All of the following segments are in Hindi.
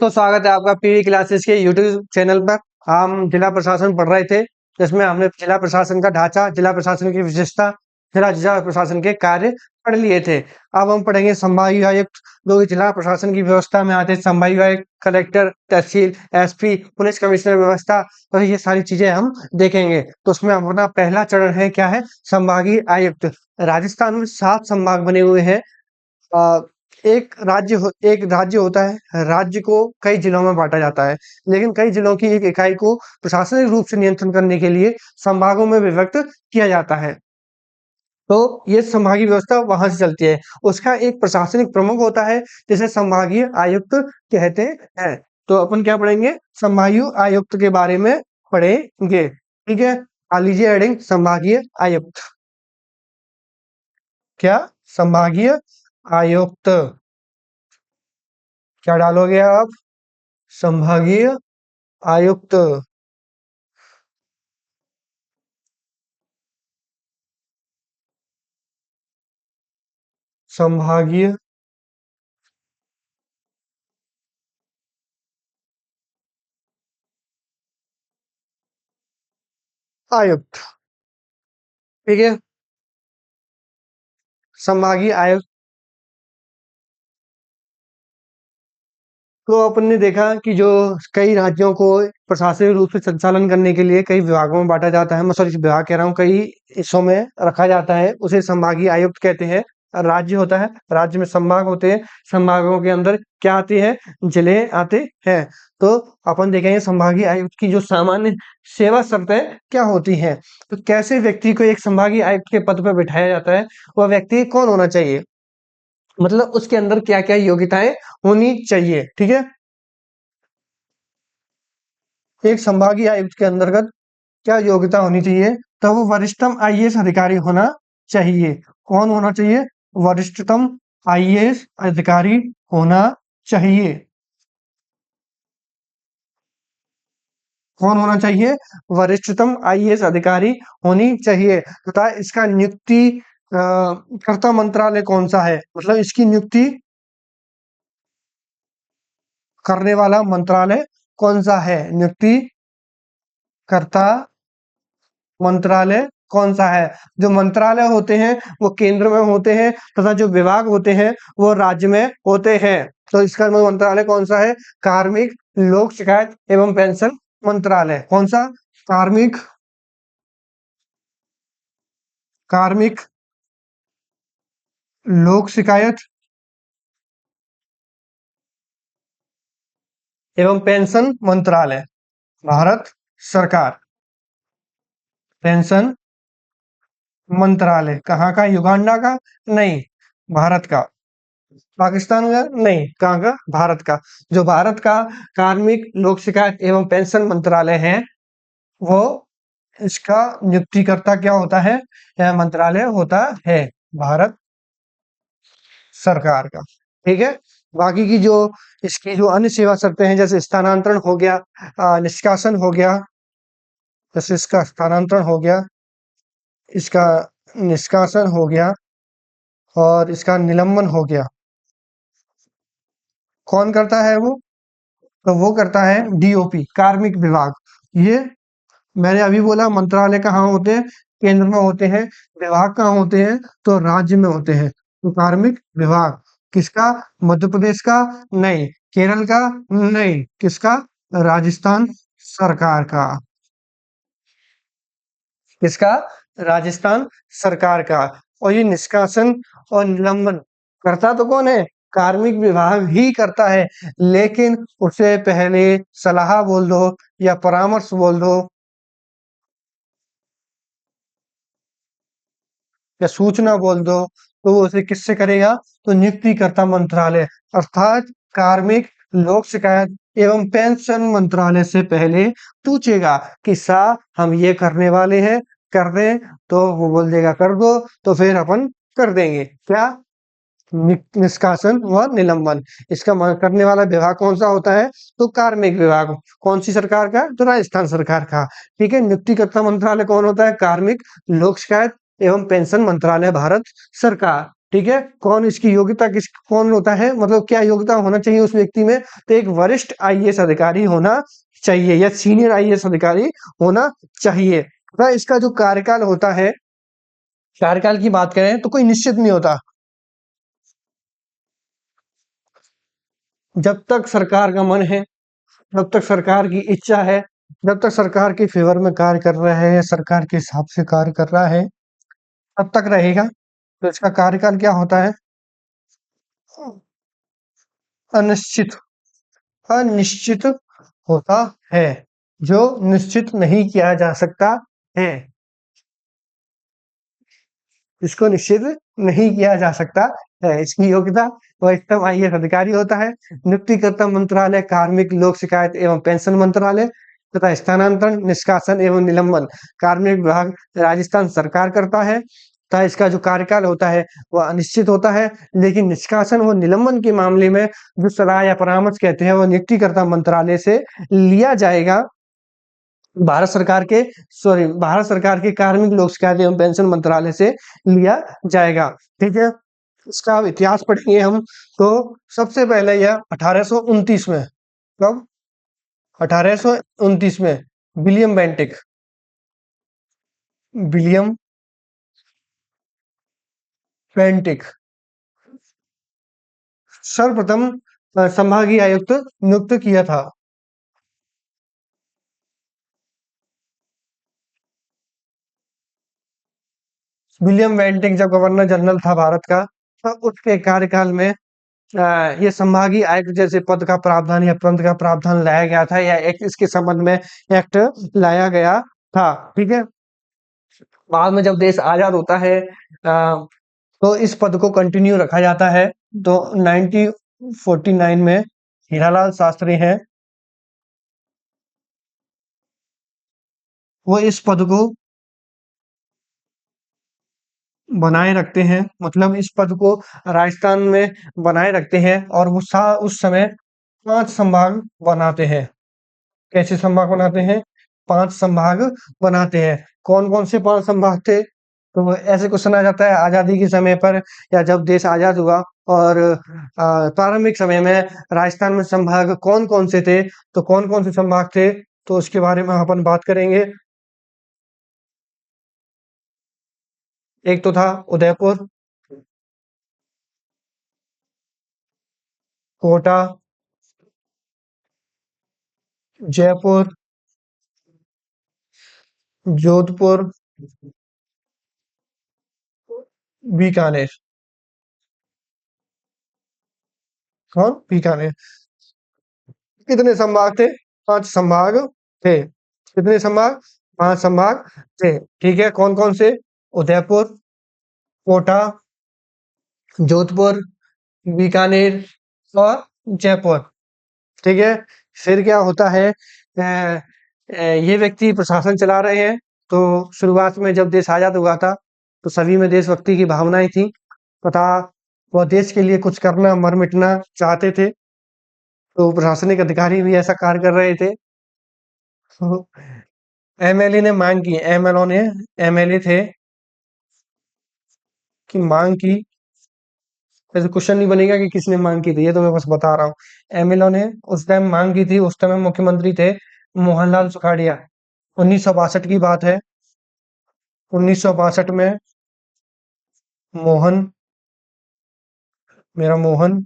तो स्वागत है आपका पीवी क्लासेस के यूट्यूब चैनल पर। हम जिला प्रशासन पढ़ रहे थे, जिसमें हमने जिला प्रशासन का ढांचा, जिला प्रशासन की विशेषता, जिला जिला प्रशासन के कार्य पढ़ लिए थे। अब हम पढ़ेंगे संभागीय आयुक्त, जो कि जिला प्रशासन की व्यवस्था में आते हैं। संभागीय आयुक्त, कलेक्टर, तहसील, एसपी, पुलिस कमिश्नर व्यवस्था, तो ये सारी चीजें हम देखेंगे। तो उसमें हमारा पहला चरण है, क्या है? संभागीय आयुक्त। राजस्थान में 7 संभाग बने हुए हैं। अ, एक राज्य होता है। राज्य को कई जिलों में बांटा जाता है, लेकिन कई जिलों की एक इकाई को प्रशासनिक रूप से नियंत्रण करने के लिए संभागों में विभक्त किया जाता है। तो ये संभागीय व्यवस्था वहां से चलती है। उसका एक प्रशासनिक प्रमुख होता है, जिसे संभागीय आयुक्त कहते हैं। तो अपन क्या पढ़ेंगे? संभागीय आयुक्त के बारे में पढ़ेंगे। ठीक है, आ लीजिए हेडिंग संभागीय आयुक्त। क्या? संभागीय आयुक्त। क्या डालोगे आप? संभागीय आयुक्त। संभागीय आयुक्त। ठीक है, संभागीय आयुक्त। तो अपन ने देखा कि जो कई राज्यों को प्रशासनिक रूप से संचालन करने के लिए कई विभागों में बांटा जाता है। मैं सॉरी, विभाग कह रहा हूँ, कई हिस्सों में रखा जाता है, उसे संभागीय आयुक्त कहते हैं। राज्य होता है, राज्य में संभाग होते हैं, संभागों के अंदर क्या आते हैं? जिले आते हैं। तो अपन देखेंगे संभागीय आयुक्त की जो सामान्य सेवा शर्तें क्या होती हैं। तो कैसे व्यक्ति को एक संभागीय आयुक्त के पद पर बिठाया जाता है, वह व्यक्ति कौन होना चाहिए, मतलब उसके अंदर क्या क्या योग्यताएं होनी चाहिए। ठीक है, एक संभागीय आयुक्त के अंतर्गत क्या योग्यता होनी चाहिए? तो वो वरिष्ठतम आईएएस अधिकारी होना चाहिए। कौन होना चाहिए? वरिष्ठतम आईएएस अधिकारी होना चाहिए। कौन होना चाहिए? वरिष्ठतम आईएएस अधिकारी होनी चाहिए। तथा इसका नियुक्ति कर्ता मंत्रालय कौन सा है, मतलब इसकी नियुक्ति करने वाला मंत्रालय कौन सा है? नियुक्ति कर्ता मंत्रालय कौन सा है? जो मंत्रालय होते हैं वो केंद्र में होते हैं, तथा जो विभाग होते हैं वो राज्य में होते हैं। तो इसका मंत्रालय कौन सा है? कार्मिक, लोक शिकायत एवं पेंशन मंत्रालय। कौन सा? कार्मिक, कार्मिक, लोक शिकायत एवं पेंशन मंत्रालय, भारत सरकार। पेंशन मंत्रालय कहाँ का? युगांडा का? नहीं, भारत का। पाकिस्तान का? नहीं, कहाँ का? भारत का। जो भारत का कार्मिक, लोक शिकायत एवं पेंशन मंत्रालय है, वो इसका नियुक्तिकर्ता क्या होता है? यह मंत्रालय होता है भारत सरकार का। ठीक है, बाकी की जो इसकी जो अन्य सेवा शर्तें हैं, जैसे स्थानांतरण हो गया, निष्कासन हो गया, जैसे इसका स्थानांतरण हो गया, इसका निष्कासन हो गया और इसका निलंबन हो गया। कौन करता है वो? तो वो करता है डीओपी, कार्मिक विभाग। ये मैंने अभी बोला मंत्रालय कहाँ होते हैं? केंद्र में होते हैं। विभाग कहाँ होते हैं? तो राज्य में होते हैं। तो कार्मिक विभाग किसका? मध्य प्रदेश का? नहीं। केरल का? नहीं। किसका? राजस्थान सरकार का। किसका? राजस्थान सरकार का। और ये निष्कासन और निलंबन करता तो कौन है? कार्मिक विभाग ही करता है, लेकिन उससे पहले सलाह बोल दो या परामर्श बोल दो या सूचना बोल दो, तो वो उसे किससे करेगा? तो नियुक्तिकर्ता मंत्रालय अर्थात कार्मिक, लोक शिकायत एवं पेंशन मंत्रालय से पहले पूछेगा कि सा हम ये करने वाले हैं, कर दें? तो वो बोल देगा कर दो, तो फिर अपन कर देंगे। क्या? निष्कासन व निलंबन। इसका करने वाला विभाग कौन सा होता है? तो कार्मिक विभाग। कौन सी सरकार का? तो राजस्थान सरकार का। ठीक है, नियुक्तिकर्ता मंत्रालय कौन होता है? कार्मिक, लोक शिकायत एवं पेंशन मंत्रालय, भारत सरकार। ठीक है, कौन इसकी योग्यता किस कौन होता है, मतलब क्या योग्यता होना चाहिए उस व्यक्ति में, तो एक वरिष्ठ आईएएस अधिकारी होना चाहिए या सीनियर आईएएस अधिकारी होना चाहिए। तथा इसका जो कार्यकाल होता है, कार्यकाल की बात करें तो कोई निश्चित नहीं होता। जब तक सरकार का मन है, जब तक सरकार की इच्छा है, जब तक सरकार के फेवर में कार्य कर रहा है या सरकार के हिसाब से कार्य कर रहा है, तब तक रहेगा। तो इसका कार्यकाल क्या होता है? अनिश्चित, अनिश्चित होता है, जो निश्चित नहीं किया जा सकता है, इसको निश्चित नहीं किया जा सकता है। इसकी योग्यता वरिष्ठतम आईएएस अधिकारी होता है। नियुक्तिकर्ता मंत्रालय कार्मिक लोक शिकायत एवं पेंशन मंत्रालय तथा स्थानांतरण निष्कासन एवं निलंबन कार्मिक विभाग राजस्थान सरकार करता है। तथा इसका जो कार्यकाल होता है वह अनिश्चित होता है, लेकिन निष्कासन व निलंबन के मामले में जो सलाह या परामर्श कहते हैं वह नियुक्तिकर्ता मंत्रालय से लिया जाएगा। भारत सरकार के कार्मिक लोक शिकायत एवं पेंशन मंत्रालय से लिया जाएगा। ठीक है, इसका अब इतिहास पढ़ेंगे हम। तो सबसे पहले यह 1829 में, कब? 1829 में विलियम बेंटिक, विलियम बेंटिक सर्वप्रथम संभागीय आयुक्त नियुक्त किया था। विलियम बेंटिक जब गवर्नर जनरल था भारत का, तो उसके कार्यकाल में ये संभागीय आयुक्त जैसे पद का प्रावधान या पद का प्रावधान लाया गया था, या एक इसके संबंध में एक्ट लाया गया था। ठीक है, बाद में जब देश आजाद होता है तो इस पद को कंटिन्यू रखा जाता है। तो 1949 में हीरालाल शास्त्री हैं, वो इस पद को बनाए रखते हैं, मतलब इस पद को राजस्थान में बनाए रखते हैं। और वो उस समय 5 संभाग बनाते हैं। कैसे संभाग बनाते हैं? 5 संभाग बनाते हैं। कौन-कौन से 5 संभाग थे? तो ऐसे क्वेश्चन आ जाता है आज़ादी के समय पर, या जब देश आज़ाद हुआ और प्रारंभिक समय में राजस्थान में संभाग कौन-कौन से थे? तो कौन-कौन से संभाग थे? तो उसके बारे में अपन बात करेंगे। एक तो था उदयपुर, कोटा, जयपुर, जोधपुर, बीकानेर। कौन? बीकानेर। कितने संभाग थे? 5 संभाग थे। कितने संभाग? 5 संभाग थे। ठीक है, कौन-कौन से? उदयपुर, कोटा, जोधपुर, बीकानेर और जयपुर। ठीक है, फिर क्या होता है, ये व्यक्ति प्रशासन चला रहे हैं। तो शुरुआत में जब देश आजाद हुआ था, तो सभी में देशभक्ति की भावनाएं थी तथा वह देश के लिए कुछ करना मर मिटना चाहते थे। तो प्रशासनिक अधिकारी भी ऐसा कार्य कर रहे थे। तो एमएलए ने मांग की, एमएलए थे कि मांग की, ऐसे क्वेश्चन नहीं बनेगा कि किसने मांग की थी, ये तो मैं बस बता रहा हूँ। एमएलए ने उस टाइम मांग की थी, उस टाइम मुख्यमंत्री थे मोहनलाल सुखाड़िया। 1962 की बात है। 1962 में मोहन, मेरा मोहन,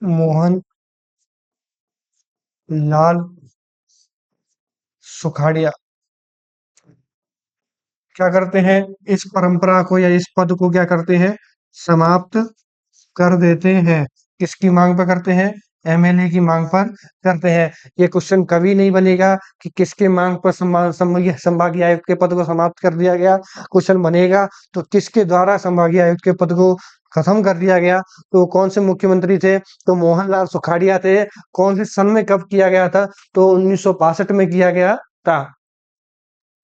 मोहन लाल सुखाड़िया क्या करते हैं, इस परंपरा को या इस पद को क्या करते हैं, समाप्त कर देते हैं। किसकी मांग पर करते हैं? एमएलए की मांग पर करते हैं। ये क्वेश्चन कभी नहीं बनेगा कि किसके मांग पर संभागीय आयुक्त के पद को समाप्त कर दिया गया। क्वेश्चन बनेगा तो किसके द्वारा संभागीय आयुक्त के पद को खत्म कर दिया गया। तो कौन से मुख्यमंत्री थे? तो मोहनलाल सुखाड़िया थे। कौन से सन में कब किया गया था? तो 1962 में किया गया था।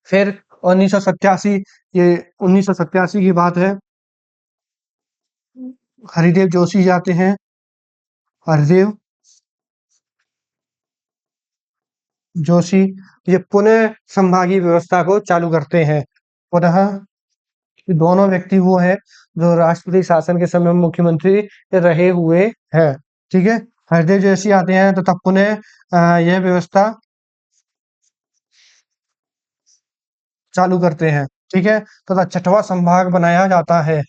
फिर 1987, ये 1987 की बात है। हरिदेव जोशी जाते हैं, हरिदेव जोशी ये पुनः संभागीय व्यवस्था को चालू करते हैं। पुनः ये दोनों व्यक्ति वो हैं जो राष्ट्रपति शासन के समय मुख्यमंत्री रहे हुए हैं। ठीक है, हरदेव जोशी आते हैं तो तब पुनः यह व्यवस्था चालू करते हैं। ठीक है, तथा छठवां संभाग बनाया जाता है।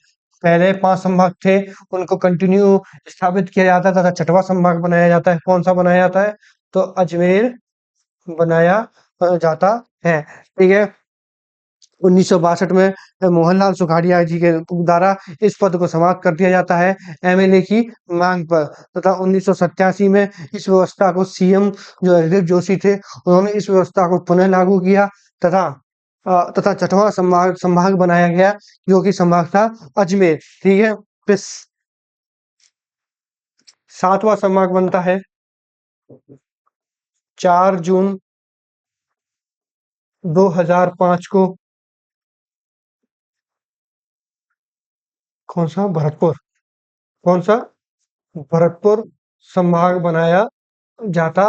पहले 5 संभाग थे, उनको कंटिन्यू स्थापित किया जाता है तथा छठवां संभाग बनाया जाता है। कौन-सा बनाया जाता है? तो अजमेर बनाया जाता है। ठीक है, 1962 में मोहनलाल सुखाड़िया जी के द्वारा इस पद को समाप्त कर दिया जाता है एमएलए की मांग पर, तथा 1987 में इस व्यवस्था को सीएम जो हरदीप जोशी थे, उन्होंने इस व्यवस्था को पुनः लागू किया तथा छठवां संभाग संभाग बनाया गया, जो कि संभाग था अजमेर। ठीक है, फिर 7वां संभाग बनता है 4 जून 2005 को। कौन सा? भरतपुर। कौन सा? भरतपुर संभाग बनाया जाता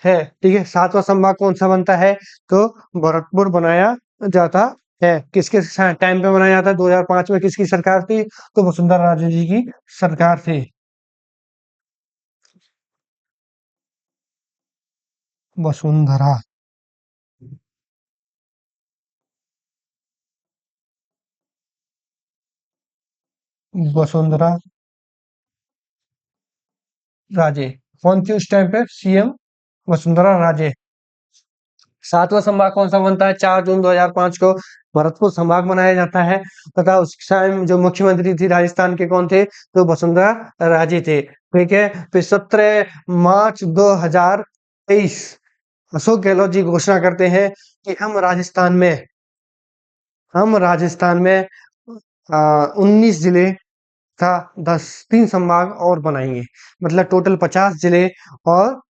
है। ठीक है, 7वां संभाग कौन सा बनता है? तो भरतपुर बनाया जाता है। किसके टाइम पे बनाया जाता है? 2005 में किसकी सरकार थी? तो वसुंधरा राजे जी की सरकार थी। वसुंधरा वसुंधरा राजे कौन थी उस टाइम पे? सीएम वसुंधरा राजे। 7वां संभाग कौन सा बनता है? 4 जून 2005 को भरतपुर संभाग बनाया जाता है तथा उस टाइम जो मुख्यमंत्री थी राजस्थान के कौन थे? तो वसुंधरा राजे थे। ठीक है, फिर 17 मार्च 2023 अशोक गहलोत जी घोषणा करते हैं कि हम राजस्थान में 19 जिले था 3 संभाग और बनाएंगे, मतलब टोटल 50 जिले और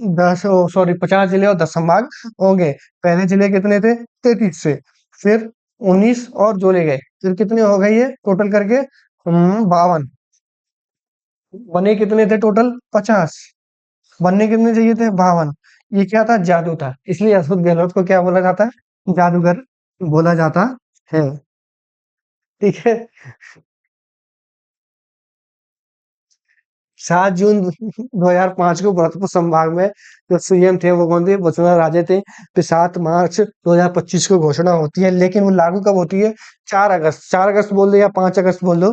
50 जिले और 10 संभाग होंगे। पहले जिले कितने थे? 33 से, फिर 19 और जोड़े गए, फिर कितने हो गए ये टोटल करके? 52। बने कितने थे टोटल? 50। बनने कितने चाहिए थे? 52। ये क्या था? जादू था, इसलिए अशोक गहलोत को क्या बोला जाता है? जादूगर बोला जाता है। ठीक है, 7 जून 2005 को भरतपुर संभाग में जो सीएम थे वो कौन थे? वसुंधरा राजे थे। फिर 7 मार्च 2025 को घोषणा होती है, लेकिन वो लागू कब होती है? 4 अगस्त। 4 अगस्त बोल दो या 5 अगस्त बोल दो?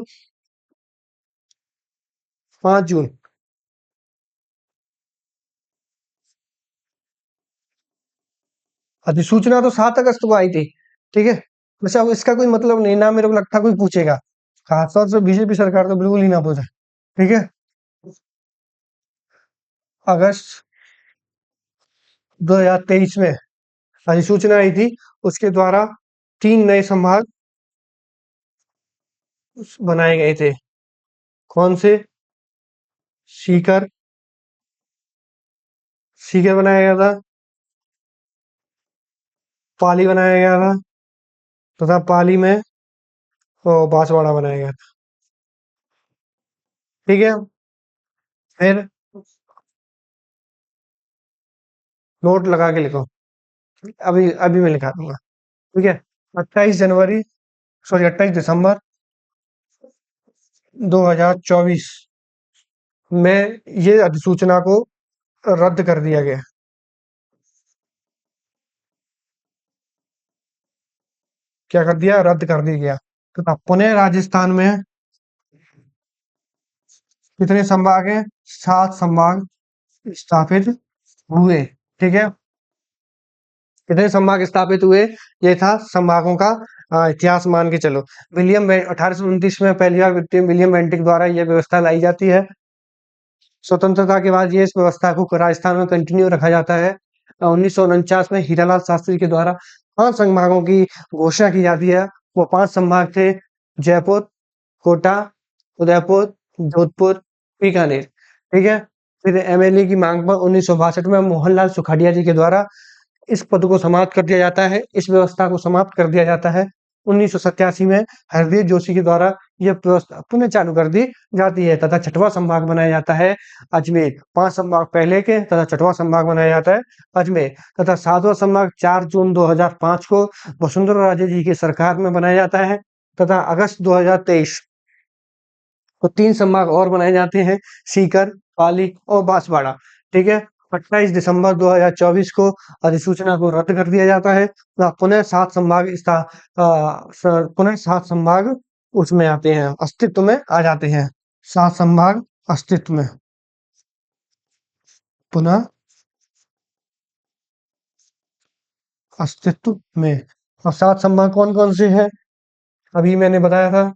5 जून। अधिसूचना तो 7 अगस्त को आई थी। ठीक है, वैसे अब इसका कोई मतलब नहीं, ना मेरे को लगता कोई पूछेगा, खासतौर से बीजेपी सरकार तो बिल्कुल ही ना पूछे। ठीक है, अगस्त 2023 में अधिसूचना आई थी, उसके द्वारा 3 नए संभाग बनाए गए थे। कौन से? सीकर सीकर बनाया गया था, पाली बनाया गया था तथा पाली में बांसवाड़ा बनाया गया था। ठीक है, फिर नोट लगा के लिखो, अभी अभी मैं लिखा दूंगा। ठीक है, 28 दिसंबर 2024 में ये अधिसूचना को रद्द कर दिया गया। क्या कर दिया? रद्द कर दिया गया। तथा पुनः राजस्थान में कितने संभाग हैं? 7 संभाग स्थापित हुए। ठीक है, कितने संभाग स्थापित हुए? ये था संभागों का इतिहास मान के चलो। 1829 में पहली बार विलियम बेंटिक द्वारा यह व्यवस्था लाई जाती है। स्वतंत्रता के बाद ये इस व्यवस्था को राजस्थान में कंटिन्यू रखा जाता है। 1949 में हीरालाल शास्त्री के द्वारा 5 संभागों की घोषणा की जाती है। वो 5 संभाग थे जयपुर, कोटा, उदयपुर, जोधपुर, बीकानेर। ठीक है, फिर एमएलए की मांग पर 1962 में मोहनलाल सुखाड़िया जी के द्वारा इस पद को समाप्त कर दिया जाता है, इस व्यवस्था को समाप्त कर दिया जाता है। 1987 में हरदेव जोशी के द्वारा ये व्यवस्था पुनः चालू कर दी जाती है तथा छठवां संभाग बनाया जाता है अजमेर। 5 संभाग पहले के तथा छठवां संभाग बनाया जाता है अजमेर तथा 7वां संभाग 4 जून 2005 को वसुंधरा राजे जी की सरकार में बनाया जाता है तथा अगस्त 2023 को 3 संभाग और बनाए जाते हैं सीकर, पाली और बांसवाड़ा। ठीक है। 28 दिसंबर 2024 को अधिसूचना को रद्द कर दिया जाता है। पुनः 7 संभाग पुनः 7 संभाग उसमें आते हैं, अस्तित्व में आ जाते हैं। 7 संभाग अस्तित्व में पुनः अस्तित्व में। और 7 संभाग कौन कौन से हैं अभी मैंने बताया था।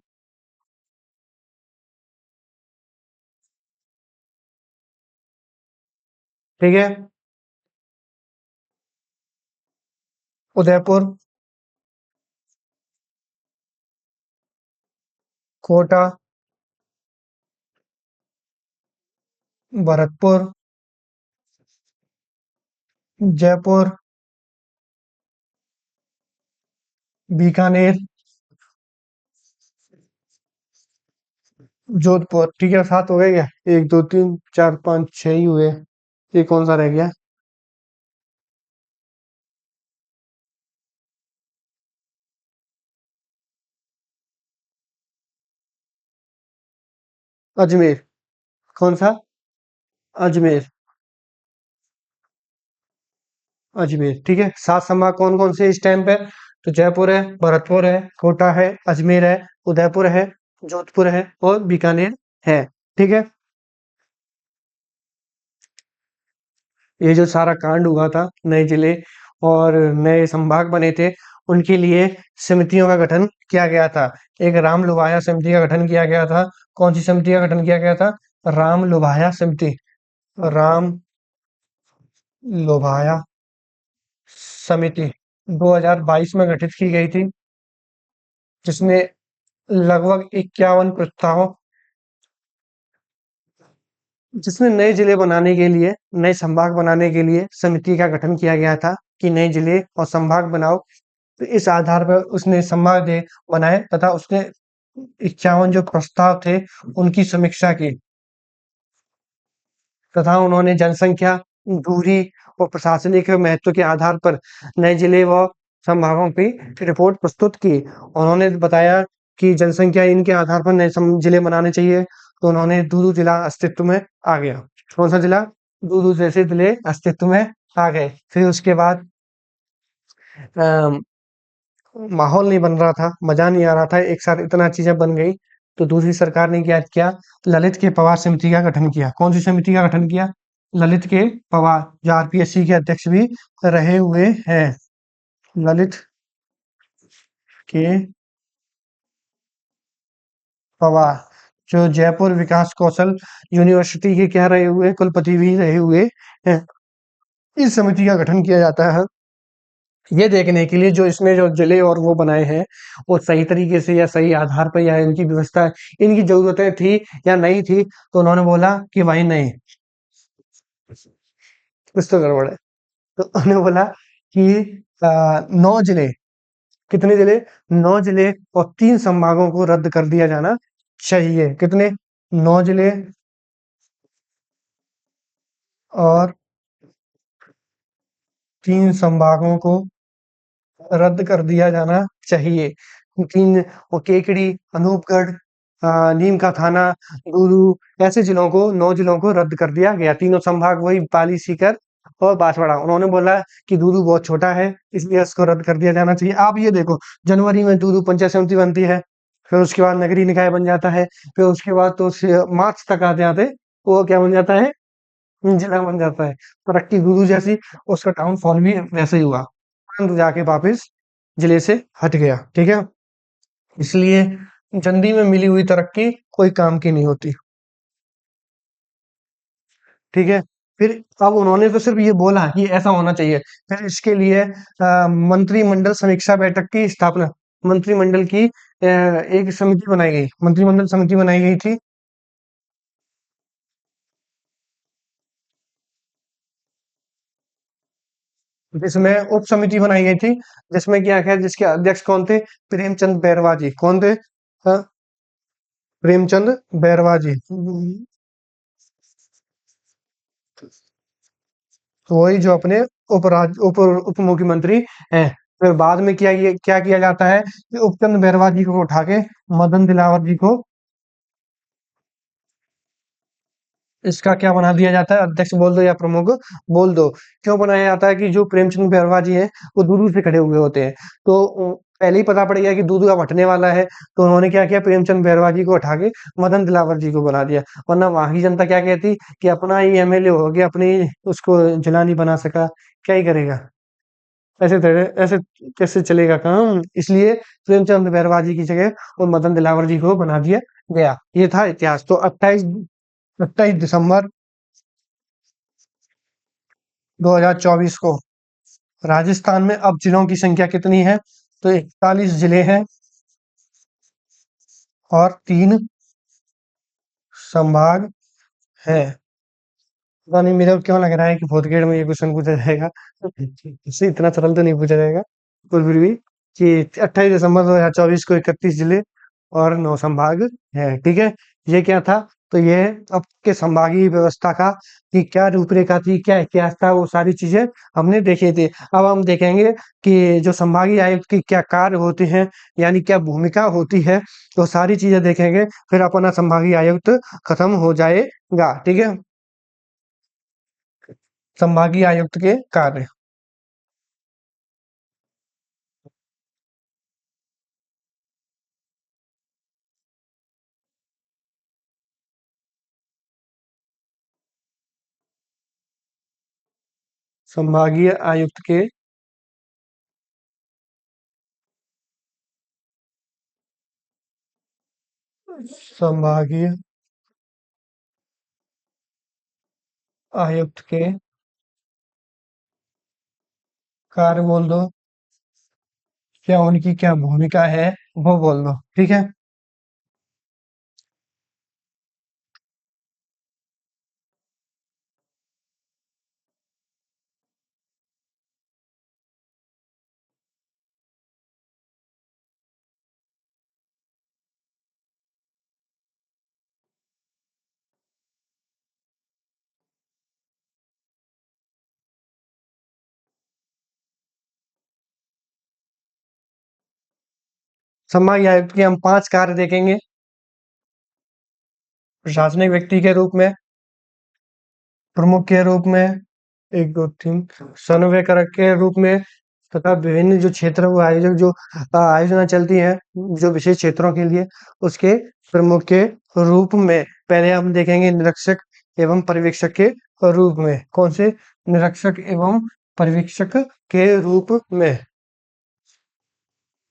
ठीक है। उदयपुर, कोटा, भरतपुर, जयपुर, बीकानेर, जोधपुर। ठीक है, 7 हो गए क्या? 1 2 3 4 5 6 ही हुए। ये कौन सा रह गया? अजमेर। कौन सा? अजमेर। अजमेर। ठीक है। 7 संभाग कौन कौन से इस टाइम पे? तो जयपुर है, भरतपुर है, कोटा है, अजमेर है, उदयपुर है, जोधपुर है और बीकानेर है। ठीक है। ये जो सारा कांड हुआ था, नए जिले और नए संभाग बने थे, उनके लिए समितियों का गठन किया गया था। एक राम लुभाया समिति का गठन किया गया था। कौन सी समिति का गठन किया गया था? राम लुभाया समिति। राम लुभाया समिति 2022 में गठित की गई थी, जिसमें लगभग 51 प्रस्ताव, जिसमें नए जिले बनाने के लिए, नए संभाग बनाने के लिए समिति का गठन किया गया था कि नए जिले और संभाग बनाओ। तो इस आधार पर उसने संभाग बनाए तथा उसने 51 जो प्रस्ताव थे उनकी समीक्षा की तथा उन्होंने जनसंख्या, दूरी और प्रशासनिक महत्व के आधार पर नए जिले व संभागों की रिपोर्ट प्रस्तुत की। उन्होंने बताया कि जनसंख्या इनके आधार पर नए जिले बनाने चाहिए। तो उन्होंने दूदू जिला अस्तित्व में आ गया। कौन सा जिला? दूदू जैसे जिले अस्तित्व में आ गए। फिर उसके बाद अ, माहौल नहीं बन रहा था, मजा नहीं आ रहा था, एक साथ इतना चीजें बन गई। तो दूसरी सरकार ने क्या किया? ललित के पवार समिति का गठन किया। कौन सी समिति का गठन किया? ललित के पवार, जो आरपीएससी के अध्यक्ष भी रहे हुए हैं। ललित के पवार, जो जयपुर विकास कौशल यूनिवर्सिटी के क्या रहे हुए? कुलपति भी रहे हुए हैं। इस समिति का गठन किया जाता है ये देखने के लिए जो इसमें जो जिले और वो बनाए हैं वो सही तरीके से या सही आधार पर या इनकी व्यवस्था, इनकी जरूरतें थी या नहीं थी। तो उन्होंने बोला कि भाई नहीं, कुछ तो गड़बड़ है। तो उन्होंने बोला कि 9 जिले, कितने जिले? 9 जिले और 3 संभागों को रद्द कर दिया जाना चाहिए। कितने? 9 जिले और 3 संभागों को रद्द कर दिया जाना चाहिए। 3 वो केकड़ी, अनूपगढ़, नीम का थाना, गुरु, ऐसे जिलों को, 9 जिलों को रद्द कर दिया गया। तीनों संभाग वही पाली, सीकर और बांसवाड़ा। उन्होंने बोला कि दूदू बहुत छोटा है, इसलिए इसको रद्द कर दिया जाना चाहिए। आप ये देखो, जनवरी में दूदू पंचायत समिति बनती है, फिर उसके बाद नगरीय निकाय बन जाता है, फिर उसके बाद तो मार्च तक आते आते वो क्या बन जाता है? जिला बन जाता है। तरक्की दूदू जैसी, उसका डाउनफॉल भी वैसे ही हुआ, तुरंत जाके वापिस जिले से हट गया। ठीक है। इसलिए जल्दी में मिली हुई तरक्की कोई काम की नहीं होती। ठीक है। फिर अब उन्होंने तो सिर्फ ये बोला कि ऐसा होना चाहिए। फिर इसके लिए मंत्रिमंडल समीक्षा बैठक की स्थापना, मंत्रिमंडल की एक समिति बनाई गई, मंत्रिमंडल समिति बनाई गई थी, जिसमें उप समिति बनाई गई थी, जिसमें क्या क्या जिसके अध्यक्ष कौन थे? प्रेमचंद बैरवा जी। कौन थे? हाँ, प्रेमचंद बैरवा जी, वही जो अपने उप मुख्यमंत्री हैं। फिर बाद में क्या किया जाता है कि उपचंद बैरवा जी को उठा के मदन दिलावर जी को इसका क्या बना दिया जाता है, अध्यक्ष बोल दो या प्रमुख बोल दो। क्यों बनाया जाता है कि जो प्रेमचंद बैरवा जी हैं वो दूर से खड़े हुए होते हैं, तो पहले ही पता पड़ गया कि दूध अब हटने वाला है, तो उन्होंने क्या किया, प्रेमचंद बैरवा जी को उठा के मदन दिलावर जी को बना दिया। वरना वहां की जनता क्या कहती कि अपना ही एमएलए हो गया, अपनी उसको जिला नहीं बना सका, क्या ही करेगा। ऐसे कैसे चलेगा काम, इसलिए प्रेमचंद बैरवा जी की जगह और मदन दिलावर जी को बना दिया गया। ये था इतिहास। तो 28 दिसंबर 2024 को राजस्थान में अब जिलों की संख्या कितनी है, तो 41 जिले हैं और 3 संभाग है। पता नहीं मेरे को क्यों लग रहा है कि फोर्थग्रेड में ये क्वेश्चन पूछा जाएगा, इससे इतना सरल तो नहीं पूछा जाएगा, पर फिर भी कि 28 दिसंबर 2024 को 31 जिले और 9 संभाग है। ठीक है, ये क्या था, तो ये अब के संभागीय व्यवस्था का कि क्या रूपरेखा थी, क्या इतिहास था, वो सारी चीजें हमने देखे थे। अब हम देखेंगे कि जो संभागीय आयुक्त की क्या कार्य होते हैं, यानी क्या भूमिका होती है, तो सारी चीजें देखेंगे, फिर अपना संभागीय आयुक्त खत्म हो जाएगा। ठीक है, संभागीय आयुक्त के कार्य। संभागीय आयुक्त के संभागीय आयुक्त के कार्य बोल दो, क्या उनकी क्या भूमिका है वो बोल दो। ठीक है, संभागीय आयुक्त के हम 5 कार्य देखेंगे। प्रशासनिक व्यक्ति के रूप में, प्रमुख के रूप में, 1 2 3 समन्वयकारक के रूप में, तथा विभिन्न जो क्षेत्र वो आयोजक जो आयोजना चलती है जो विशेष क्षेत्रों के लिए, उसके प्रमुख के रूप में। पहले हम देखेंगे निरीक्षक एवं पर्यवेक्षक के रूप में। कौन से? निरीक्षक एवं पर्यवेक्षक के रूप में।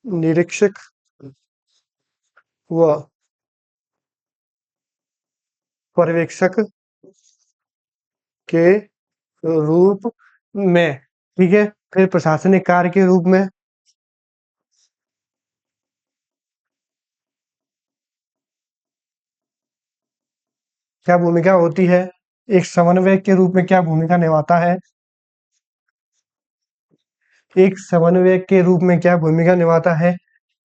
निरीक्षक व पर्यवेक्षक के रूप में। ठीक है, फिर प्रशासनिक कार्य के रूप में क्या भूमिका होती है, एक समन्वयक के रूप में क्या भूमिका निभाता है, एक समन्वयक के रूप में क्या भूमिका निभाता है,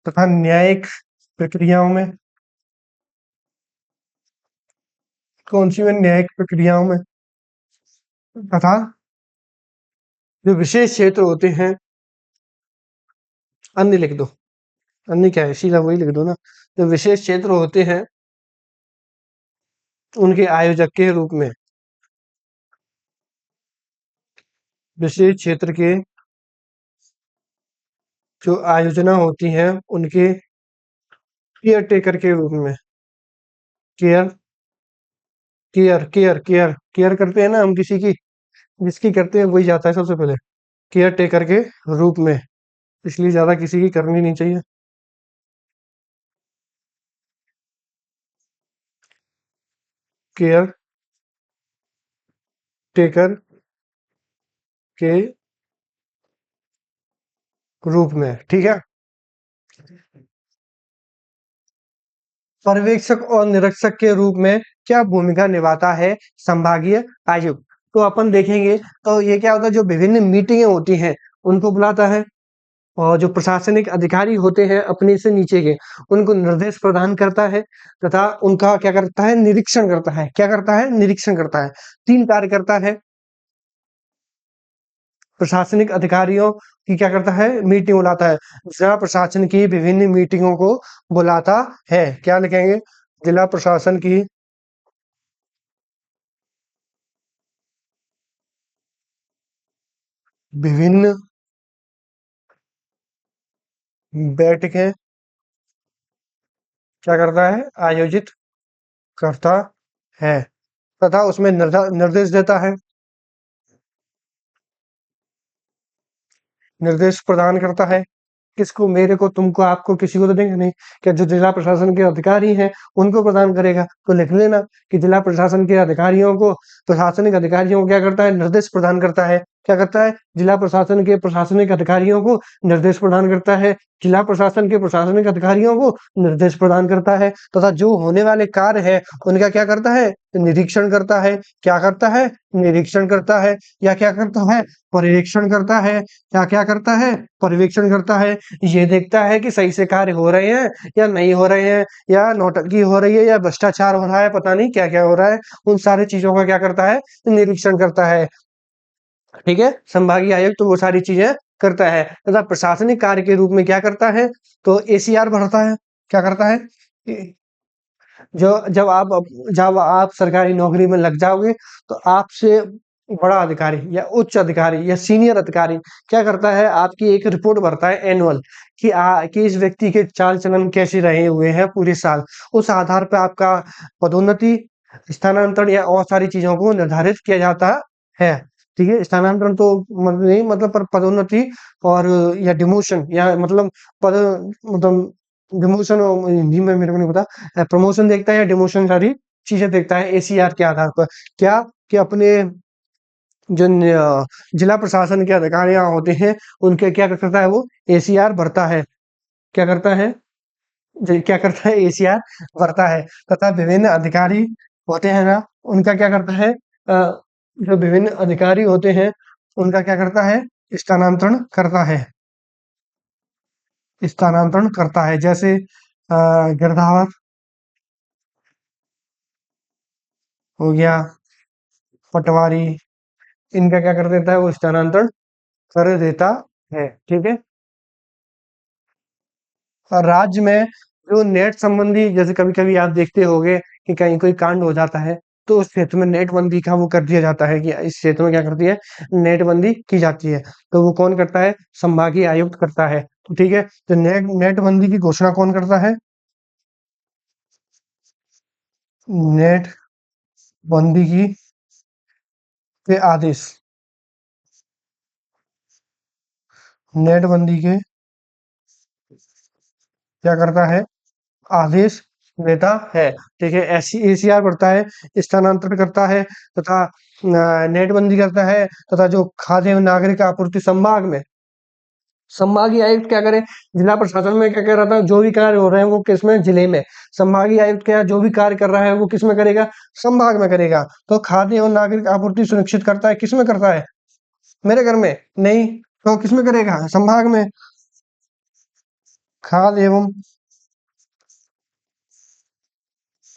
तथा न्यायिक प्रक्रियाओं में, कौन सी में न्यायिक प्रक्रियाओं में, तथा जो विशेष क्षेत्र होते हैं, अन्य लिख दो, अन्य क्या है, सीधा वही लिख दो ना, जो विशेष क्षेत्र होते हैं उनके आयोजक के रूप में। विशेष क्षेत्र के जो आयोजना होती है उनके केयर टेकर के रूप में। Care care care care care करते हैं ना हम किसी की, जिसकी करते हैं वही जाता है सबसे पहले, केयर टेकर के रूप में। इसलिए ज्यादा किसी की करनी नहीं चाहिए। केयर टेकर के रूप में। ठीक है, पर्यवेक्षक और निरीक्षक के रूप में क्या भूमिका निभाता है संभागीय आयुक्त, तो अपन देखेंगे तो ये क्या होता है, जो विभिन्न मीटिंगें होती हैं उनको बुलाता है, और जो प्रशासनिक अधिकारी होते हैं अपने से नीचे के, उनको निर्देश प्रदान करता है तथा उनका क्या करता है, निरीक्षण करता है। क्या करता है? निरीक्षण करता है। 3 कार्य करता है। प्रशासनिक अधिकारियों की क्या करता है? मीटिंग बुलाता है। जिला प्रशासन की विभिन्न मीटिंगों को बुलाता है। क्या लिखेंगे? जिला प्रशासन की विभिन्न बैठकें क्या करता है? आयोजित करता है तथा उसमें निर्देश देता है, निर्देश प्रदान करता है। किसको? मेरे को, तुमको, आपको, किसी को तो देंगे नहीं। क्या जो जिला प्रशासन के अधिकारी हैं, उनको प्रदान करेगा। तो लिख लेना कि जिला प्रशासन के अधिकारियों को, प्रशासनिक अधिकारियों को क्या करता है? निर्देश प्रदान करता है। क्या करता है? जिला प्रशासन के प्रशासनिक अधिकारियों को निर्देश प्रदान करता है। जिला प्रशासन के प्रशासनिक अधिकारियों को निर्देश प्रदान करता है तथा जो होने वाले कार्य है उनका क्या करता है? निरीक्षण करता है। क्या करता है? निरीक्षण करता है। या क्या करता है? पर्यवेक्षण करता है। क्या क्या करता है? पर्यवेक्षण करता है। ये देखता है कि सही से कार्य हो रहे हैं या नहीं हो रहे हैं, या नौटंकी हो रही है, या भ्रष्टाचार हो रहा है, पता नहीं क्या क्या हो रहा है। उन सारी चीजों का क्या करता है? निरीक्षण करता है। ठीक है, संभागीय आयुक्त तो वो सारी चीजें करता है तथा प्रशासनिक कार्य के रूप में क्या करता है? तो एसीआर भरता है। क्या करता है? जो जब आप सरकारी नौकरी में लग जाओगे तो आपसे बड़ा अधिकारी या उच्च अधिकारी या सीनियर अधिकारी क्या करता है? आपकी एक रिपोर्ट भरता है एनुअल, कि इस व्यक्ति के चाल चलन कैसे रहे हुए हैं पूरे साल। उस आधार पर आपका पदोन्नति, स्थानांतरण या और सारी चीजों को निर्धारित किया जाता है। ठीक है, स्थानांतरण तो नहीं, मतलब पर पदोन्नति और या डिमोशन, या मतलब पद, मतलब डिमोशन हिंदी में मेरे को नहीं पता, प्रमोशन देखता है या डिमोशन, सारी चीजें देखता है एसीआर के आधार पर। क्या? कि अपने जो जिला प्रशासन के अधिकारी होते हैं उनके क्या करता है? वो एसीआर भरता है। क्या करता है? क्या करता है? एसीआर भरता है तथा विभिन्न अधिकारी होते हैं ना, उनका क्या करता है? जो विभिन्न अधिकारी होते हैं उनका क्या करता है? स्थानांतरण करता है। स्थानांतरण करता है, जैसे गिरदावर हो गया, पटवारी, इनका क्या कर देता है? वो स्थानांतरण कर देता है। ठीक है। और राज्य में जो नेट संबंधी, जैसे कभी-कभी आप देखते होंगे कि कहीं कोई कांड हो जाता है, तो उस क्षेत्र में नेटबंदी का वो कर दिया जाता है कि इस क्षेत्र में क्या करती है? नेटबंदी की जाती है। तो वो कौन करता है? संभागीय आयुक्त करता है। तो ठीक है, तो नेटबंदी की घोषणा कौन करता है? नेटबंदी की के आदेश, नेटबंदी के क्या करता है? आदेश देता है। ठीक है, ऐसी एसीआर बढ़ता है, स्थानांतरण करता है तथा नेटबंदी करता है तथा जो खाद्य एवं नागरिक आपूर्ति संभाग में, संभागीय आयुक्त क्या करे? जिला प्रशासन में क्या कह रहा था? जो भी कार्य हो रहे हैं वो किसमें? जिले में। संभागीय आयुक्त क्या, जो भी कार्य कर रहा है वो किसमें करेगा? संभाग में करेगा। तो खाद्य एवं नागरिक आपूर्ति सुनिश्चित करता है, किसमें करता है? मेरे घर में नहीं, तो किसमें करेगा? संभाग में। खाद्य एवं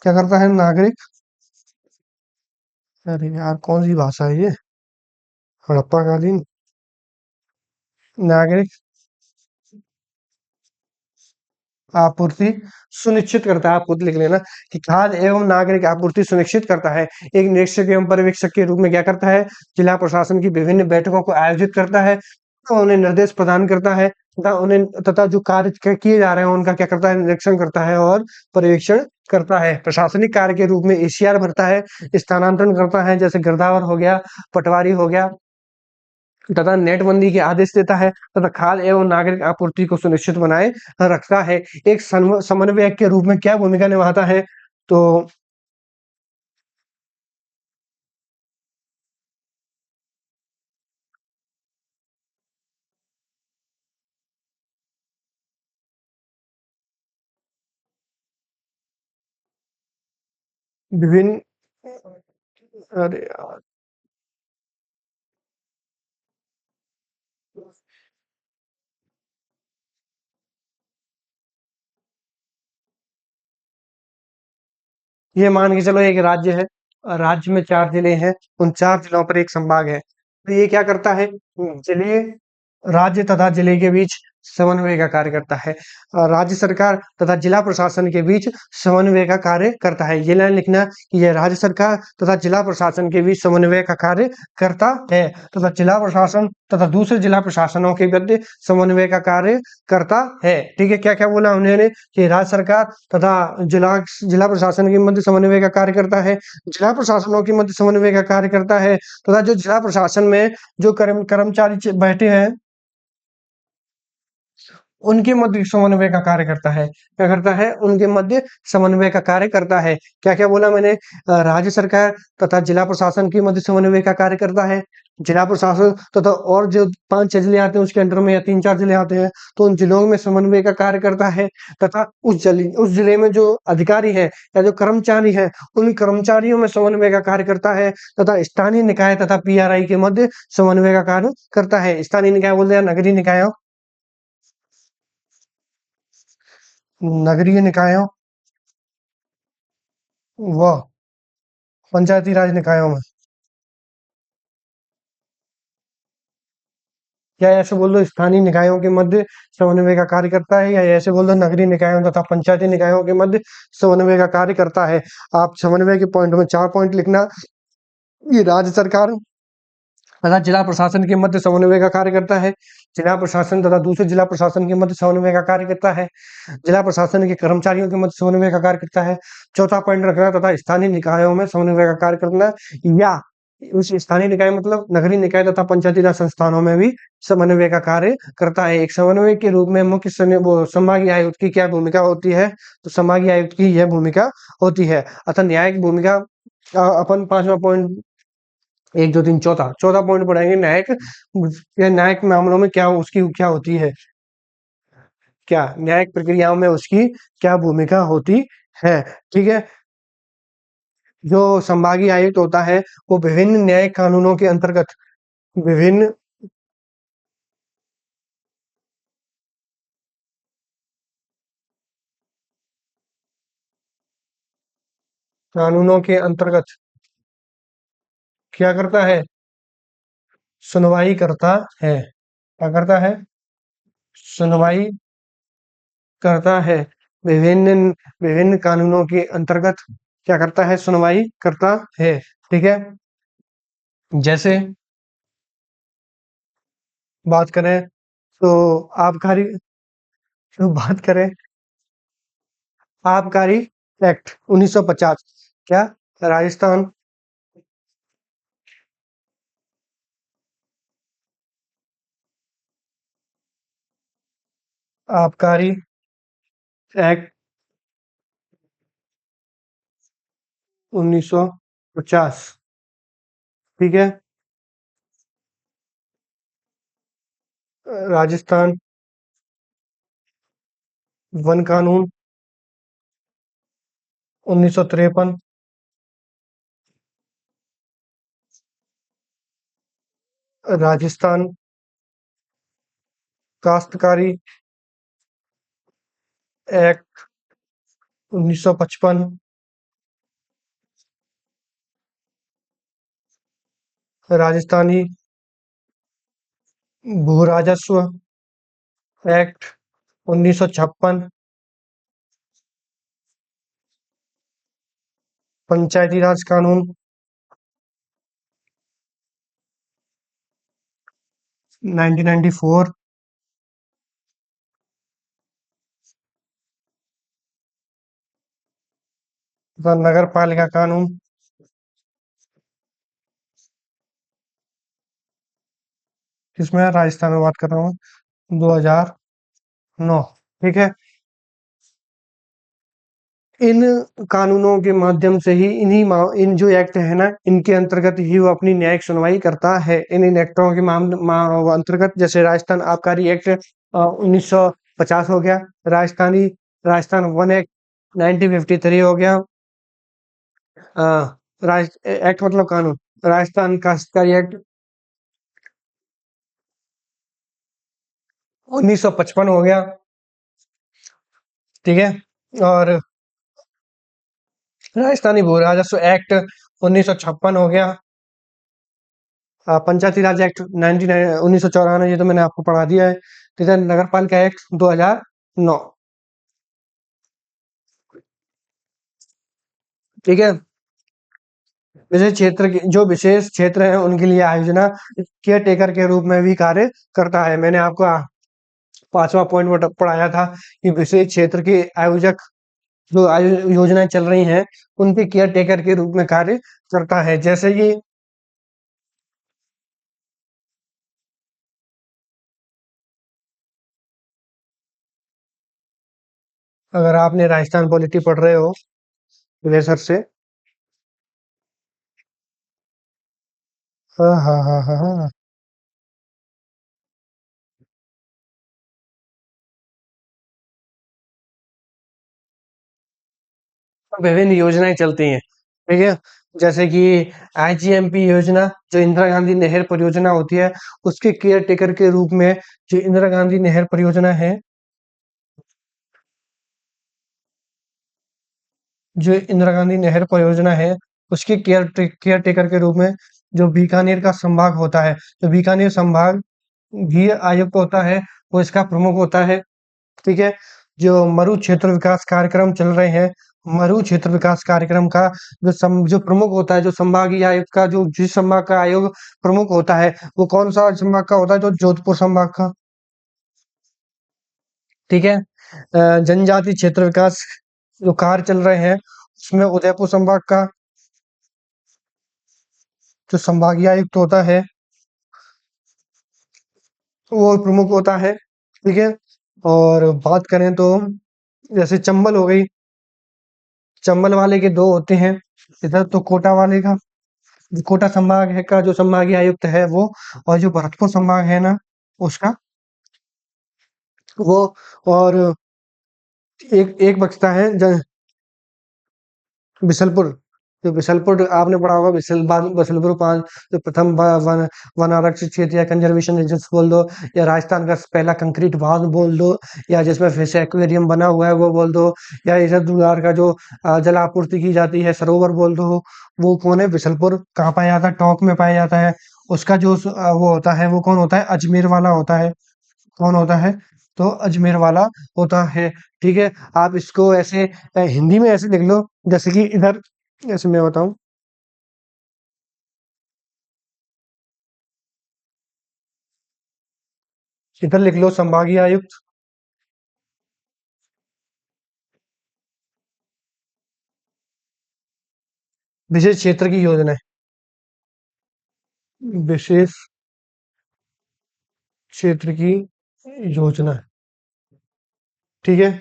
क्या करता है? नागरिक, अरे यार कौन सी भाषा है ये, हड़प्पा कालीन, नागरिक आपूर्ति सुनिश्चित करता है। आप खुद लिख लेना कि खाद्य एवं नागरिक आपूर्ति सुनिश्चित करता है। एक निरीक्षक एवं पर्यवेक्षक के रूप में क्या करता है? जिला प्रशासन की विभिन्न बैठकों को आयोजित करता है, तो उन्हें निर्देश प्रदान करता है तथा जो कार्य किए जा रहे हैं उनका क्या करता है? निरीक्षण करता है और पर्यवेक्षण करता है। प्रशासनिक कार्य के रूप में एसीआर भरता है, स्थानांतरण करता है, जैसे गिरदावर हो गया, पटवारी हो गया, तथा नेटबंदी के आदेश देता है तथा खाद्य एवं नागरिक आपूर्ति को सुनिश्चित बनाए रखता है। एक समन्वयक के रूप में क्या भूमिका निभाता है? तो विभिन्न, अरे यार, ये मान के चलो एक राज्य है, राज्य में 4 जिले हैं, उन 4 जिलों पर एक संभाग है। तो ये क्या करता है? जिले राज्य तथा जिले के बीच समन्वय का कार्य करता है। राज्य सरकार तथा जिला प्रशासन के बीच समन्वय का कार्य करता है। ये लाइन लिखना कि यह राज्य सरकार तथा जिला प्रशासन के बीच समन्वय का कार्य करता है, तथा जिला प्रशासन तथा दूसरे जिला प्रशासनों के मध्य समन्वय का कार्य करता है। ठीक है, क्या क्या बोला उन्होंने कि राज्य सरकार तथा जिला जिला प्रशासन के मध्य समन्वय का कार्य करता है, जिला प्रशासनों के मध्य समन्वय का कार्य करता है, तथा जो जिला प्रशासन में जो कर्मचारी बैठे हैं उनके मध्य समन्वय का कार्य करता है। क्या करता है? उनके मध्य समन्वय का कार्य करता है। क्या-क्या बोला मैंने? राज्य सरकार तथा जिला प्रशासन के मध्य समन्वय का कार्य करता है। जिला प्रशासन तथा और जो 5-6 जिले आते हैं उसके अंडर में, या 3-4 जिले आते हैं, तो उन जिलों में समन्वय का कार्य करता है, तथा उस जिले में जो अधिकारी हैं या जो कर्मचारी हैं, उन कर्मचारियों में समन्वय का कार्य करता है, तथा स्थानीय निकाय तथा पीआरआई के मध्य समन्वय का कार्य करता है। स्थानीय निकाय बोलते हैं नगरीय निकायों, नगरीय निकायों व पंचायती राज निकायों में, या ऐसे बोल दो स्थानीय निकायों के मध्य समन्वय का कार्य करता है, या ऐसे बोल दो नगरीय निकायों तथा पंचायती निकायों के मध्य समन्वय का कार्य करता है। आप समन्वय के पॉइंट में 4 पॉइंट लिखना। ये राज्य सरकार तथा जिला प्रशासन के मध्य समन्वय का कार्य करता है। जिला प्रशासन तथा दूसरे जिला प्रशासन के मध्य समन्वय का कार्य करता है। जिला प्रशासन के कर्मचारियों के मध्य समन्वय का कार्य करता है। चौथा पॉइंट रखना, तथा स्थानीय निकायों में समन्वय का कार्य करना, या उस स्थानीय निकाय मतलब नगरीय निकाय तथा पंचायती राज संस्थानों में भी समन्वय का कार्य करता है। एक समन्वय के रूप में मुख्य संभागीय आयुक्त की क्या भूमिका होती है? तो संभागीय आयुक्त की यह भूमिका होती है। अतः न्यायिक भूमिका अपन 5वां पॉइंट 1, 2, 3 चौथा पॉइंट पढ़ेंगे न्यायिक, या न्यायिक मामलों में क्या उसकी क्या होती है, क्या न्यायिक प्रक्रियाओं में उसकी क्या भूमिका होती है। ठीक है, जो संभागीय आयुक्त होता है वो विभिन्न न्यायिक कानूनों के अंतर्गत विभिन्न कानूनों के अंतर्गत क्या करता है? सुनवाई करता है। क्या करता है? सुनवाई करता है। विभिन्न विभिन्न कानूनों के अंतर्गत क्या करता है? सुनवाई करता है। ठीक है, जैसे बात करें तो आबकारी तो बात करें आबकारी एक्ट 1950, क्या राजस्थान आबकारी एक्ट 1950, ठीक है। राजस्थान वन कानून 1953, राजस्थान काश्तकारी एक्ट 1955, राजस्थानी भू राजस्व एक्ट 1956, पंचायती राज कानून 1994, तथा नगर पालिका कानून, इसमें राजस्थान में बात कर रहा हूँ, 2009। ठीक है, इन कानूनों के माध्यम से ही इन जो एक्ट है ना, इनके अंतर्गत ही वो अपनी न्यायिक सुनवाई करता है। इन एक्टों के अंतर्गत जैसे राजस्थान आबकारी एक्ट 1950 हो गया, राजस्थान वन एक्ट 1953 हो गया, एक्ट मतलब कानून, राजस्थान काश्तकारी एक्ट 1955 हो गया। ठीक है, और राजस्थानी भू राजस्व एक्ट 1956 हो गया। पंचायती राज एक्ट 1994, ये तो मैंने आपको पढ़ा दिया है। ठीक है, नगर पालिका एक्ट 2009। ठीक है, विशेष क्षेत्र के जो विशेष क्षेत्र है उनके लिए आयोजना केयर टेकर के रूप में भी कार्य करता है। मैंने आपको 5वां पॉइंट पढ़ाया था कि विशेष क्षेत्र के आयोजक जो योजनाएं चल रही हैं उनके केयर टेकर के रूप में कार्य करता है। जैसे कि अगर आपने राजस्थान पॉलिटी पढ़ रहे हो विजय सर से। हाँ हाँ हाँ हाँ हाँ। विभिन्न योजनाएं चलती हैं। ठीक है, जैसे कि आईजीएमपी योजना जो इंदिरा गांधी नहर परियोजना होती है, उसके केयर टेकर के रूप में जो इंदिरा गांधी नहर परियोजना है, जो इंदिरा गांधी नहर परियोजना है, उसके केयर टेकर के रूप में जो बीकानेर का संभाग होता है, तो बीकानेर संभाग भी आयुक्त होता है, वो इसका प्रमुख होता है। ठीक है, जो मरु क्षेत्र विकास कार्यक्रम चल रहे हैं, मरु क्षेत्र विकास कार्यक्रम का जो प्रमुख होता है, जो संभागीय आयुक्त का, जो जिस संभाग का आयोग प्रमुख होता है, वो कौन सा संभाग का होता है? तो जोधपुर संभाग का। ठीक है, जनजाति क्षेत्र विकास जो कार्य चल रहे हैं उसमें उदयपुर संभाग का जो संभागीय आयुक्त होता है वो प्रमुख होता है। ठीक है, और बात करें तो जैसे चंबल हो गई, चंबल वाले के दो होते हैं। इधर तो कोटा वाले का, कोटा संभाग है का जो संभागीय आयुक्त है वो, और जो भरतपुर संभाग है ना उसका वो, और एक एक बचता है बिशलपुर। जो बिशलपुर आपने पढ़ा होगा, बिशलपुर 5 जो प्रथम वन आरक्षित क्षेत्र या कंजर्वेशन रीजन बोल दो, या राजस्थान का पहला कंक्रीट बांध बोल दो, या जिसमें फिश एक्वेरियम बना हुआ है वो बोल दो, या इधर दुधार का जो जल आपूर्ति की जाती है सरोवर बोल दो, वो कौन है? बिशलपुर। कहाँ पाया जाता है? टोंक में पाया जाता है। उसका जो वो होता है वो कौन होता है? अजमेर वाला होता है। कौन होता है? तो अजमेर वाला होता है। ठीक है, आप इसको ऐसे हिंदी में ऐसे लिख लो, जैसे कि इधर ऐसे मैं बताऊं, इधर लिख लो संभागीय आयुक्त, विशेष क्षेत्र की योजना है, विशेष क्षेत्र की योजना। ठीक है,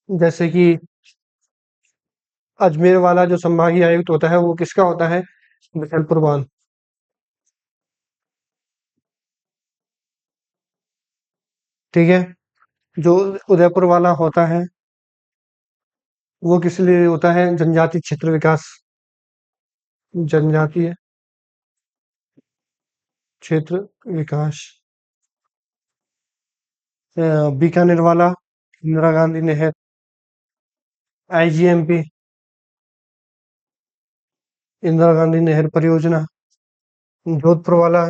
जैसे कि अजमेर वाला जो संभागीय आयुक्त होता है वो किसका होता है? बिशनपुर बांध। ठीक है, जो उदयपुर वाला होता है वो किस लिए होता है? जनजाति क्षेत्र विकास, जनजातीय क्षेत्र विकास। बीकानेर वाला इंदिरा गांधी नहर, आईजीएमपी इंदिरा गांधी नहर परियोजना। जोधपुर वाला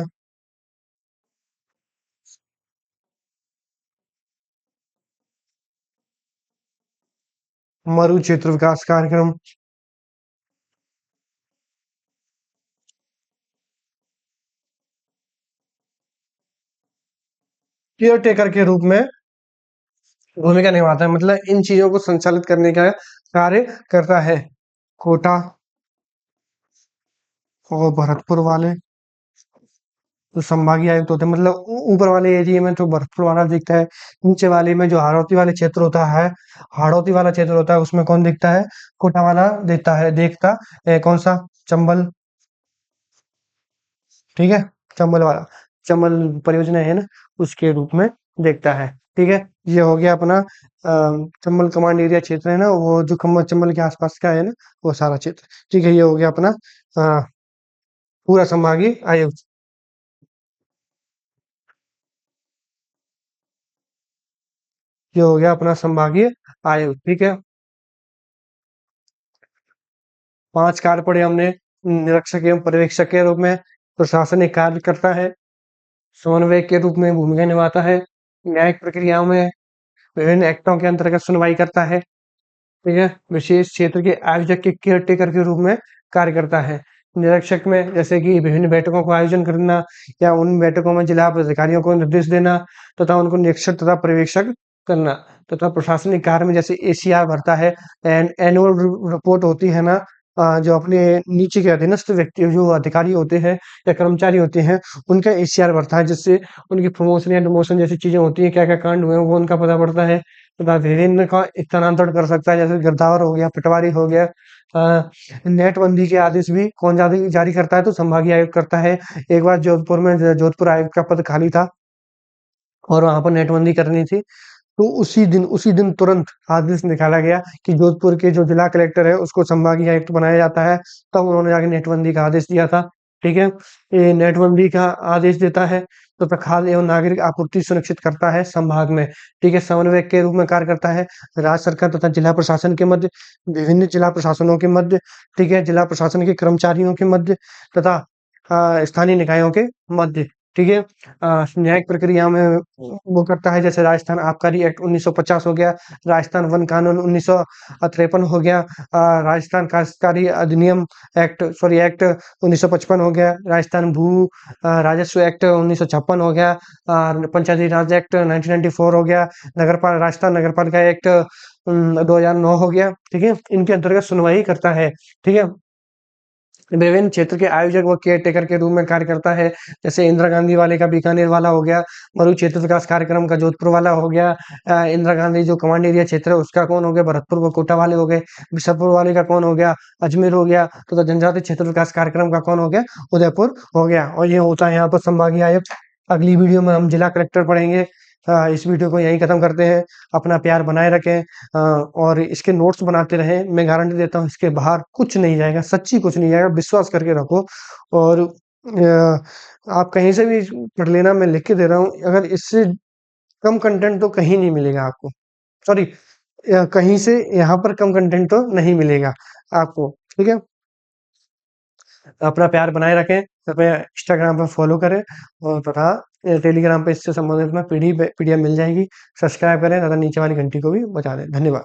मरु क्षेत्र विकास कार्यक्रम। केयर टेकर के रूप में भूमिका निभाता है, मतलब इन चीजों को संचालित करने का कार्य करता है। कोटा और भरतपुर वाले जो संभागीय आयुक्त होते हैं, मतलब ऊपर वाले एरिया में तो भरतपुर वाला दिखता है, नीचे वाले में जो हाड़ौती वाले क्षेत्र होता है, हाड़ौती वाला क्षेत्र होता है उसमें कौन दिखता है? कोटा वाला दिखता है, देखता कौन सा? चंबल। ठीक है, चंबल वाला, चंबल परियोजना है ना, उसके रूप में देखता है। ठीक है, ये हो गया अपना चंबल कमांड एरिया क्षेत्र है ना, वो जो चंबल के आसपास का है ना, वो सारा क्षेत्र। ठीक है, ये हो गया अपना अ, पूरा संभागीय आयुक्त। ये हो गया अपना संभागीय आयुक्त। ठीक है, 5 कार्य पढ़े हमने। निरीक्षक एवं पर्यवेक्षक के रूप में प्रशासनिक कार्य करता है, समन्वयक के रूप में भूमिका निभाता है, न्यायिक प्रक्रियाओं में विभिन्न एक्टों के अंतर्गत सुनवाई करता है। ठीक है, विशेष क्षेत्र के आयोजक के केयर टेकर के रूप में कार्य करता है। निरीक्षक में जैसे कि विभिन्न बैठकों का आयोजन करना या उन बैठकों में जिला अधिकारियों को निर्देश देना तथा उनको निरीक्षक तथा पर्यवेक्षक करना, तथा प्रशासनिक कार्य में जैसे एसीआर भरता है, एनुअल रिपोर्ट होती है ना, जो अपने नीचे के अधीनस्थ व्यक्ति जो अधिकारी होते हैं या कर्मचारी होते हैं उनका एसीआर भरता है, जिससे उनकी प्रमोशन या डिमोशन जैसी चीजें होती है, क्या क्या कांड हुए हैं वो उनका पता पड़ता है, तथा विभिन्न का स्थानांतरण कर सकता है, जैसे गिरदावर हो गया, पटवारी हो गया। नेटबंदी के आदेश भी कौन जारी जारी करता है, तो संभागीय आयुक्त करता है। एक बार जोधपुर में जोधपुर आयुक्त का पद खाली था और वहां पर नेटबंदी करनी थी, तो उसी दिन तुरंत आदेश निकाला गया कि जोधपुर के जो जिला कलेक्टर है उसको संभागीय आयुक्त बनाया जाता है। तब उन्होंने जाके नेटबंदी का आदेश दिया था। ठीक है, ये नेटबंदी का आदेश देता है तो खाद्य एवं नागरिक आपूर्ति सुनिश्चित करता है संभाग में। ठीक है, समन्वयक के रूप में कार्य करता है राज्य सरकार तथा जिला प्रशासन के मध्य, विभिन्न जिला प्रशासनों के मध्य। ठीक है, जिला प्रशासन के कर्मचारियों के मध्य तथा स्थानीय निकायों के मध्य। ठीक है, न्यायिक प्रक्रिया में वो करता है, जैसे राजस्थान आबकारी एक्ट 1950 हो गया, राजस्थान वन कानून 1953 हो गया, राजस्थान काश्तकारी अधिनियम एक्ट 1955 हो गया, राजस्थान भू राजस्व एक्ट 1956 हो गया, पंचायती राज एक्ट 1994 हो गया, राजस्थान नगरपालिका एक्ट 2009 हो गया। ठीक है, इनके अंतर्गत सुनवाई करता है। ठीक है, विभिन्न क्षेत्र के आयोजक व केयर टेकर के रूप में कार्य करता है, जैसे इंदिरा गांधी वाले का बीकानेर वाला हो गया, मरु क्षेत्र विकास कार्यक्रम का जोधपुर वाला हो गया, इंदिरा गांधी जो कमांड एरिया क्षेत्र है उसका कौन हो गया, भरतपुर व कोटा वाले हो गए, बिशनपुर वाले का कौन हो गया, अजमेर हो गया, तो जनजातीय क्षेत्र विकास कार्यक्रम का कौन हो गया, उदयपुर हो गया। और ये होता है यहाँ पर संभागीय आयुक्त। अगली वीडियो में हम जिला कलेक्टर पढ़ेंगे। इस वीडियो को यहीं खत्म करते हैं। अपना प्यार बनाए रखें और इसके नोट्स बनाते रहें। मैं गारंटी देता हूँ इसके बाहर कुछ नहीं जाएगा, सच्ची कुछ नहीं जाएगा, विश्वास करके रखो। और आप कहीं से भी पढ़ लेना, मैं लिख के दे रहा हूँ। अगर इससे कम कंटेंट तो कहीं नहीं मिलेगा आपको, सॉरी, कहीं से यहाँ पर कम कंटेंट तो नहीं मिलेगा आपको। ठीक है, अपना प्यार बनाए रखें, कृपया इंस्टाग्राम पर फॉलो करें और तथा टेलीग्राम पे इससे संबंधित में पीडीएफ मिल जाएगी। सब्सक्राइब करें तथा नीचे वाली घंटी को भी बजा दें। धन्यवाद।